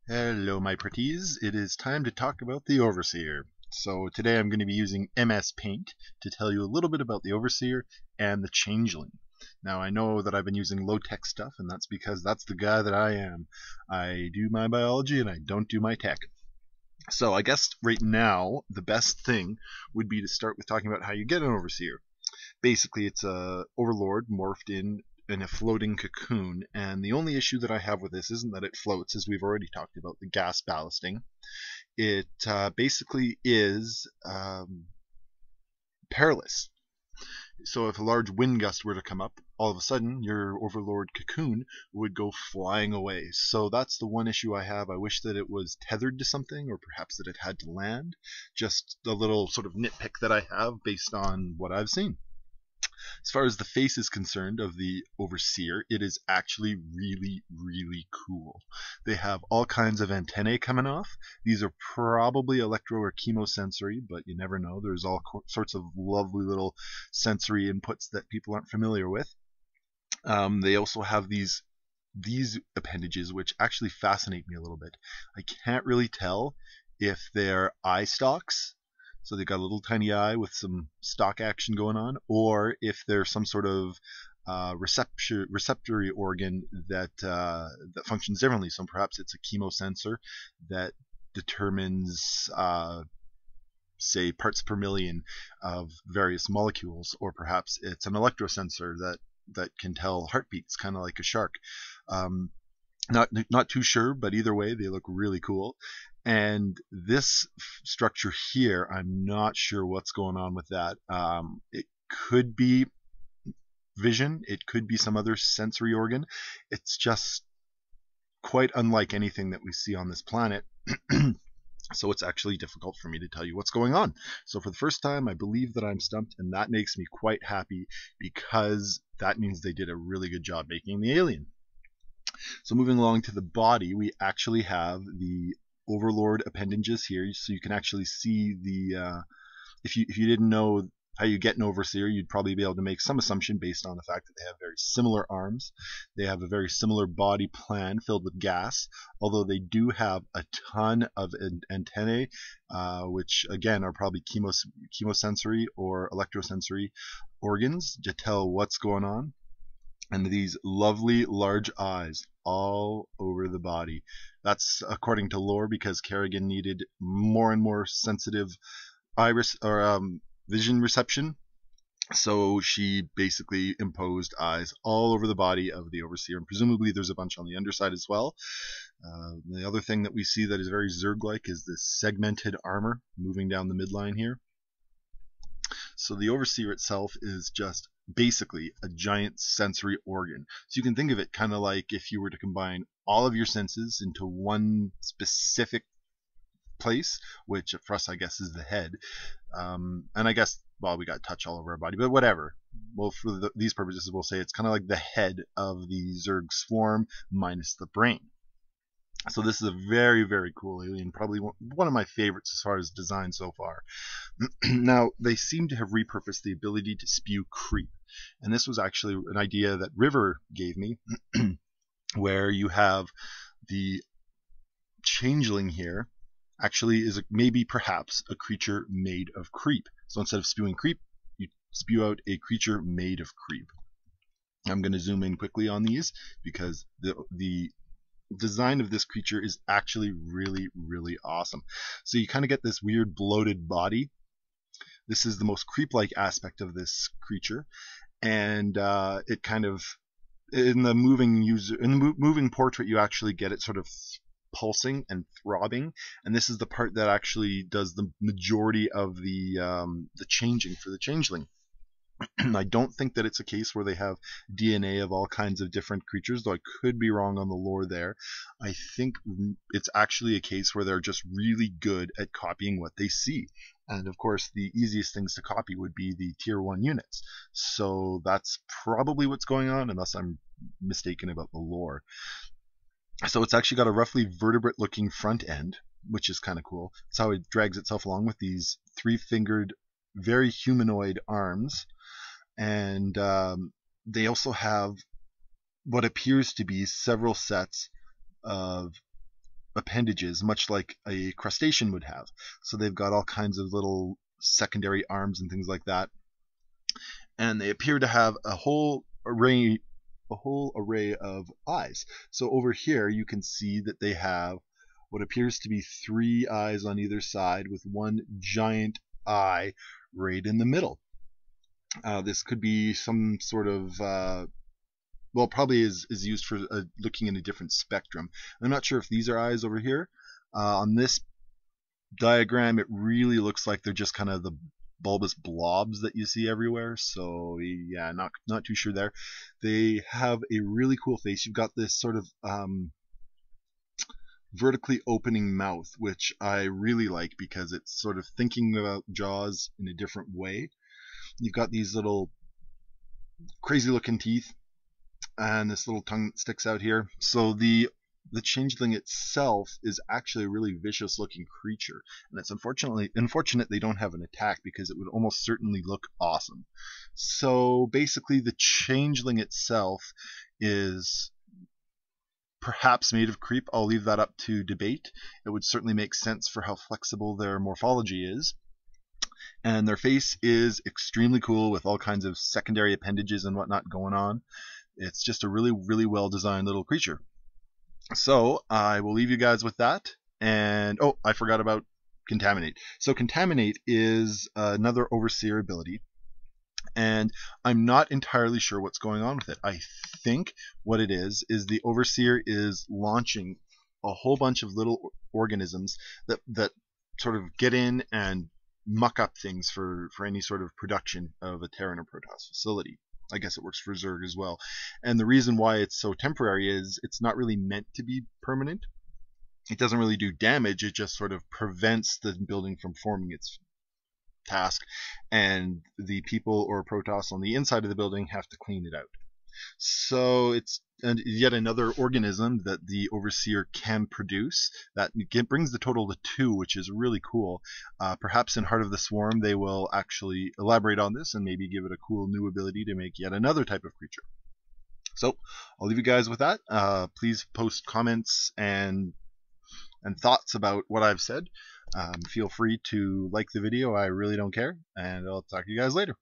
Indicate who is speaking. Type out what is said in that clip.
Speaker 1: Hello, my pretties. It is time to talk about the Overseer. So today I'm going to be using MS Paint to tell you a little bit about the Overseer and the Changeling. Now I know that I've been using low-tech stuff, and that's because that's the guy that I am. I do my biology and I don't do my tech. So I guess right now the best thing would be to start with talking about how you get an Overseer. Basically, it's a overlord morphed in a floating cocoon, and the only issue that I have with this isn't that it floats, as we've already talked about, the gas ballasting. It basically is perilous. So if a large wind gust were to come up, all of a sudden your overlord cocoon would go flying away. So that's the one issue I have. I wish that it was tethered to something, or perhaps that it had to land. Just a little sort of nitpick that I have based on what I've seen. As far as the face is concerned of the Overseer, it is actually really, really cool. They have all kinds of antennae coming off. These are probably electro or chemosensory, but you never know. There's all sorts of lovely little sensory inputs that people aren't familiar with. They also have these appendages, which actually fascinate me a little bit. I can't really tell if they're eye stalks, so they've got a little tiny eye with some stalk action going on, or if they're some sort of receptory organ that functions differently. So perhaps it's a chemosensor that determines say parts per million of various molecules, or perhaps it's an electrosensor that can tell heartbeats, kind of like a shark. Um, not too sure, but either way, they look really cool. And this structure here, I'm not sure what's going on with that. It could be vision, it could be some other sensory organ. It's just quite unlike anything that we see on this planet. So it's actually difficult for me to tell you what's going on. So for the first time, I believe that I'm stumped, and that makes me quite happy because that means they did a really good job making the alien. So moving along to the body, we actually have the Overlord appendages here, so you can actually see the. If you didn't know how you get an Overseer, you'd probably be able to make some assumption based on the fact that they have very similar arms. They have a very similar body plan filled with gas, although they do have a ton of antennae, which again are probably chemosensory or electrosensory organs to tell what's going on, and these lovely large eyes all over the body. That's according to lore, because Kerrigan needed more and more sensitive iris or vision reception. So she basically imposed eyes all over the body of the Overseer, and presumably there's a bunch on the underside as well. The other thing that we see that is very Zerg-like is this segmented armor moving down the midline here. So the Overseer itself is just basically a giant sensory organ. So you can think of it kind of like if you were to combine all of your senses into one specific place, which for us I guess is the head. And I guess, well, we got touch all over our body, but whatever. Well, for these purposes, we'll say it's kind of like the head of the Zerg swarm minus the brain. So this is a very, very cool alien, probably one of my favorites as far as design so far. Now, they seem to have repurposed the ability to spew creep, and this was actually an idea that River gave me, where you have the changeling here actually is maybe perhaps a creature made of creep. So instead of spewing creep, you spew out a creature made of creep. I'm going to zoom in quickly on these because the design of this creature is actually really, really awesome. So you kind of get this weird bloated body. This is the most creep-like aspect of this creature, and it kind of in the moving portrait you actually get it sort of pulsing and throbbing, and this is the part that actually does the majority of the changing for the changeling. I don't think that it's a case where they have DNA of all kinds of different creatures, though I could be wrong on the lore there. I think it's actually a case where they're just really good at copying what they see. And of course, the easiest things to copy would be the tier 1 units. So that's probably what's going on, unless I'm mistaken about the lore. So it's actually got a roughly vertebrate looking front end, which is kind of cool. That's how it drags itself along with these 3-fingered, very humanoid arms. And they also have what appears to be several sets of appendages, much like a crustacean would have. So they've got all kinds of little secondary arms and things like that, and they appear to have a whole array of eyes. So over here you can see that they have what appears to be 3 eyes on either side, with one giant eye right in the middle. This could be some sort of well, probably is used for looking in a different spectrum. I'm not sure if these are eyes over here. On this diagram, it really looks like they're just kind of the bulbous blobs that you see everywhere. So yeah, not too sure there. They have a really cool face. You've got this sort of vertically opening mouth, which I really like because it's sort of thinking about Jaws in a different way. You've got these little crazy looking teeth, and this little tongue that sticks out here. So the changeling itself is actually a really vicious looking creature, and it's unfortunate they don't have an attack, because it would almost certainly look awesome. So basically the changeling itself is perhaps made of creep. I'll leave that up to debate. It would certainly make sense for how flexible their morphology is. And their face is extremely cool, with all kinds of secondary appendages and whatnot going on. It's just a really, really well designed little creature. So I will leave you guys with that. And oh, I forgot about Contaminate. So Contaminate is another Overseer ability, and I'm not entirely sure what's going on with it. I think what it is the Overseer is launching a whole bunch of little organisms that sort of get in and muck up things for any sort of production of a Terran or Protoss facility. I guess it works for Zerg as well. And the reason why it's so temporary is it's not really meant to be permanent. It doesn't really do damage, it just sort of prevents the building from forming its task, and the people or Protoss on the inside of the building have to clean it out. So it's yet another organism that the Overseer can produce. That brings the total to 2, which is really cool. Perhaps in Heart of the Swarm they will actually elaborate on this and maybe give it a cool new ability to make yet another type of creature. So I'll leave you guys with that. Please post comments and thoughts about what I've said. Feel free to like the video. I really don't care, and I'll talk to you guys later.